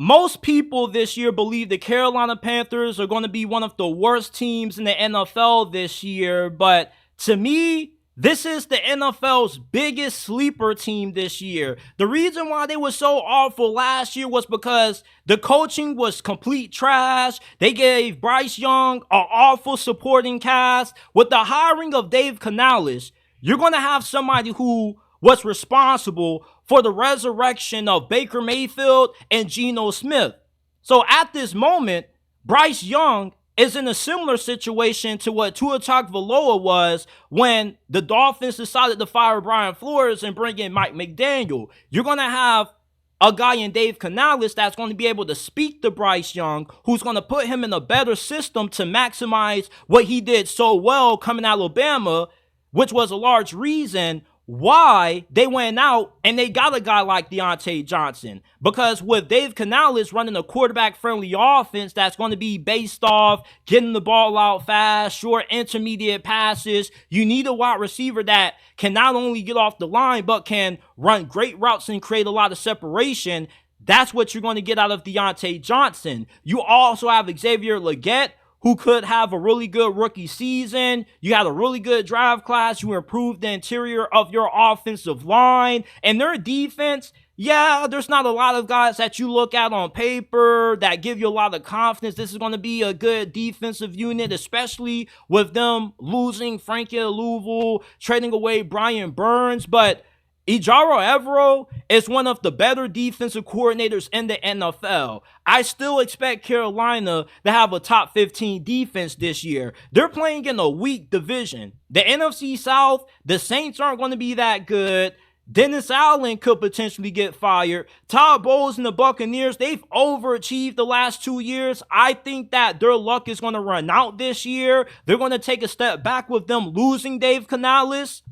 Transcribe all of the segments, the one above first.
most people this year believe the Carolina Panthers are going to be one of the worst teams in the NFL this year, but to me, this is the NFL's biggest sleeper team this year. The reason why they were so awful last year was because the coaching was complete trash. They gave Bryce Young an awful supporting cast. With the hiring of Dave Canales, you're going to have somebody who was responsible for the resurrection of Baker Mayfield and Geno Smith. So at this moment, Bryce Young is in a similar situation to what Tua Tagovailoa was when the Dolphins decided to fire Brian Flores and bring in Mike McDaniel. You're going to have a guy in Dave Canales that's going to be able to speak to Bryce Young, who's going to put him in a better system to maximize what he did so well coming out of Alabama, which was a large reason why they went out and they got a guy like Deontay Johnson. Because with Dave Canales running a quarterback-friendly offense that's going to be based off getting the ball out fast, short intermediate passes, you need a wide receiver that can not only get off the line but can run great routes and create a lot of separation. That's what you're going to get out of Deontay Johnson. You also have Xavier Legette, who could have a really good rookie season. You had a really good draft class. You improved the interior of your offensive line. And their defense, yeah, there's not a lot of guys that you look at on paper that give you a lot of confidence. This is going to be a good defensive unit, especially with them losing Frankie Louisville, trading away Brian Burns. But Ejiro Evero is one of the better defensive coordinators in the NFL. I still expect Carolina to have a top 15 defense this year. They're playing in a weak division. The NFC South, the Saints aren't going to be that good. Dennis Allen could potentially get fired. Todd Bowles and the Buccaneers, they've overachieved the last 2 years. I think that their luck is going to run out this year. They're going to take a step back with them losing Dave Canales.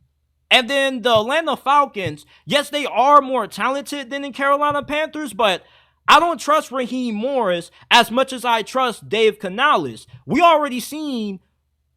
And then the Atlanta Falcons, yes, they are more talented than the Carolina Panthers, but I don't trust Raheem Morris as much as I trust Dave Canales. We already seen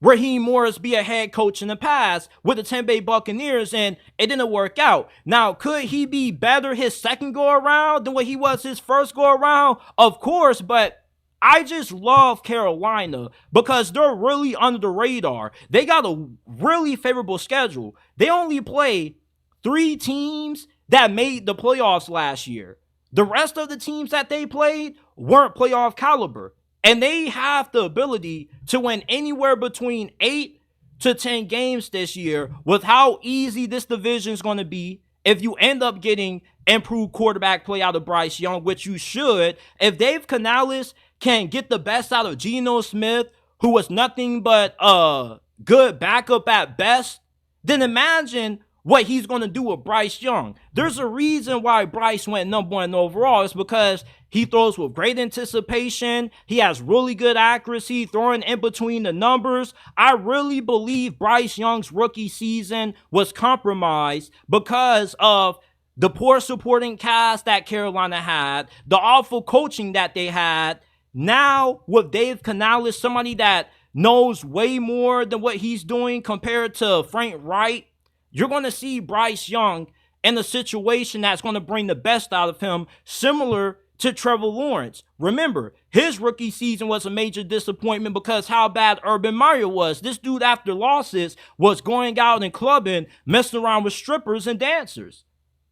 Raheem Morris be a head coach in the past with the Tampa Bay Buccaneers, and it didn't work out. Now, could he be better his second go-around than what he was his first go-around? Of course, but I just love Carolina because they're really under the radar. They got a really favorable schedule. They only play 3 teams that made the playoffs last year. The rest of the teams that they played weren't playoff caliber. And they have the ability to win anywhere between 8 to 10 games this year with how easy this division is going to be if you end up getting improved quarterback play out of Bryce Young, which you should. If Dave Canales can get the best out of Geno Smith, who was nothing but a good backup at best, then imagine what he's going to do with Bryce Young. There's a reason why Bryce went number 1 overall. It's because he throws with great anticipation. He has really good accuracy, throwing in between the numbers. I really believe Bryce Young's rookie season was compromised because of the poor supporting cast that Carolina had, the awful coaching that they had. Now, with Dave Canales, somebody that knows way more than what he's doing compared to Frank Reich, you're going to see Bryce Young in a situation that's going to bring the best out of him, similar to Trevor Lawrence. Remember, his rookie season was a major disappointment because how bad Urban Meyer was. This dude, after losses, was going out and clubbing, messing around with strippers and dancers.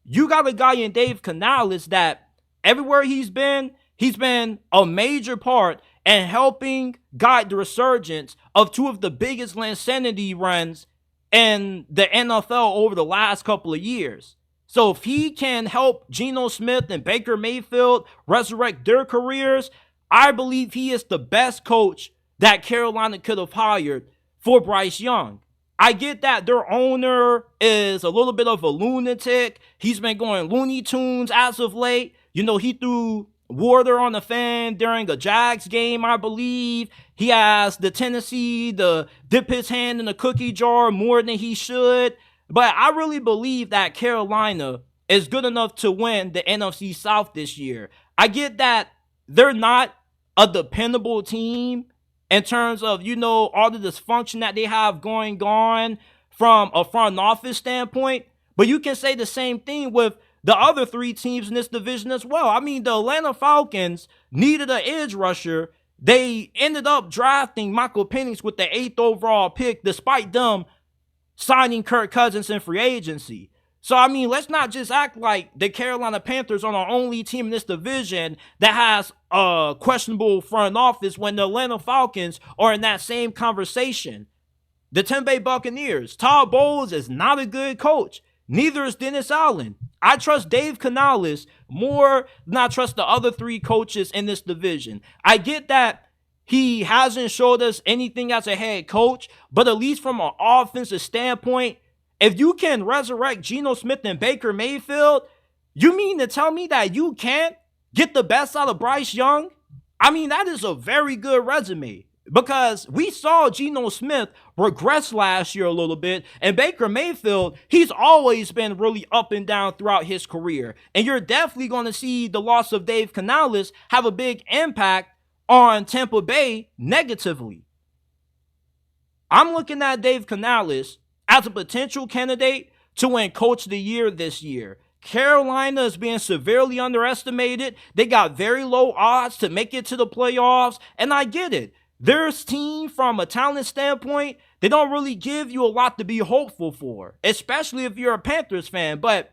You got a guy in Dave Canales that everywhere he's been a major part in helping guide the resurgence of 2 of the biggest insanity runs in the NFL over the last couple of years. So if he can help Geno Smith and Baker Mayfield resurrect their careers, I believe he is the best coach that Carolina could have hired for Bryce Young. I get that their owner is a little bit of a lunatic. He's been going Looney Tunes as of late. You know, he threw water on the fan during a Jags game, I believe. He has the tendency to dip his hand in a cookie jar more than he should. But I really believe that Carolina is good enough to win the NFC South this year. I get that they're not a dependable team in terms of, you know, all the dysfunction that they have going on from a front office standpoint. But you can say the same thing with the other three teams in this division as well. I mean, the Atlanta Falcons needed an edge rusher. They ended up drafting Michael Penix with the 8th overall pick, despite them signing Kirk Cousins in free agency. So, I mean, let's not just act like the Carolina Panthers are the only team in this division that has a questionable front office when the Atlanta Falcons are in that same conversation. The Tampa Bay Buccaneers, Todd Bowles is not a good coach. Neither is Dennis Allen. I trust Dave Canales more than I trust the other three coaches in this division. I get that he hasn't showed us anything as a head coach, but at least from an offensive standpoint, if you can resurrect Geno Smith and Baker Mayfield, you mean to tell me that you can't get the best out of Bryce Young? I mean, that is a very good resume. Because we saw Geno Smith regress last year a little bit, and Baker Mayfield, he's always been really up and down throughout his career. And you're definitely going to see the loss of Dave Canales have a big impact on Tampa Bay negatively. I'm looking at Dave Canales as a potential candidate to win Coach of the Year this year. Carolina is being severely underestimated. They got very low odds to make it to the playoffs, and I get it. Their team, from a talent standpoint, they don't really give you a lot to be hopeful for, especially if you're a Panthers fan. But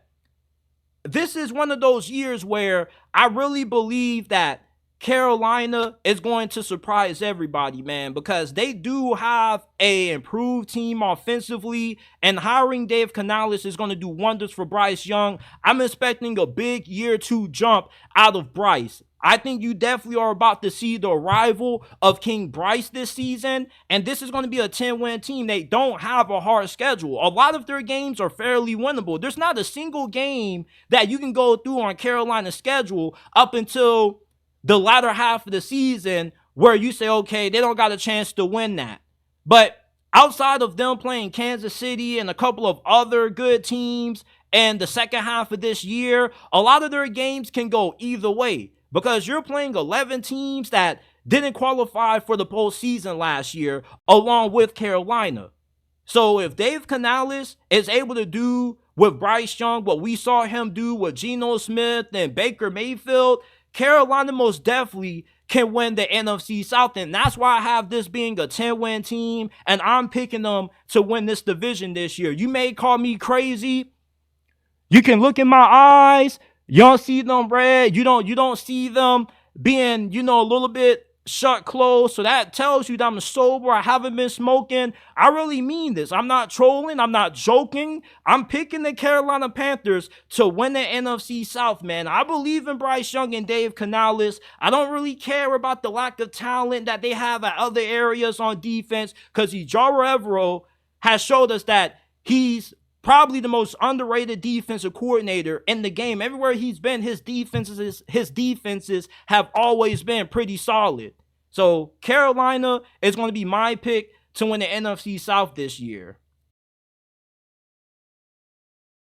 this is one of those years where I really believe that Carolina is going to surprise everybody, man, because they do have an improved team offensively, and hiring Dave Canales is going to do wonders for Bryce Young. I'm expecting a big year 2 jump out of Bryce. I think you definitely are about to see the arrival of King Bryce this season, and this is going to be a 10-win team. They don't have a hard schedule. A lot of their games are fairly winnable. There's not a single game that you can go through on Carolina's schedule up until the latter half of the season where you say, okay, they don't got a chance to win that. But outside of them playing Kansas City and a couple of other good teams and the second half of this year, a lot of their games can go either way. Because you're playing 11 teams that didn't qualify for the postseason last year, along with Carolina. So if Dave Canales is able to do with Bryce Young what we saw him do with Geno Smith and Baker Mayfield, Carolina most definitely can win the NFC South. And that's why I have this being a 10-win team, and I'm picking them to win this division this year. You may call me crazy. You can look in my eyes. You don't see them red. You don't see them being, a little bit shut closed. So that tells you that I'm sober. I haven't been smoking. I really mean this. I'm not trolling. I'm not joking. I'm picking the Carolina Panthers to win the NFC South, man. I believe in Bryce Young and Dave Canales. I don't really care about the lack of talent that they have at other areas on defense, because Ejiro Evero has showed us that he's probably the most underrated defensive coordinator in the game. Everywhere he's been, his defenses have always been pretty solid. So Carolina is going to be my pick to win the NFC South this year.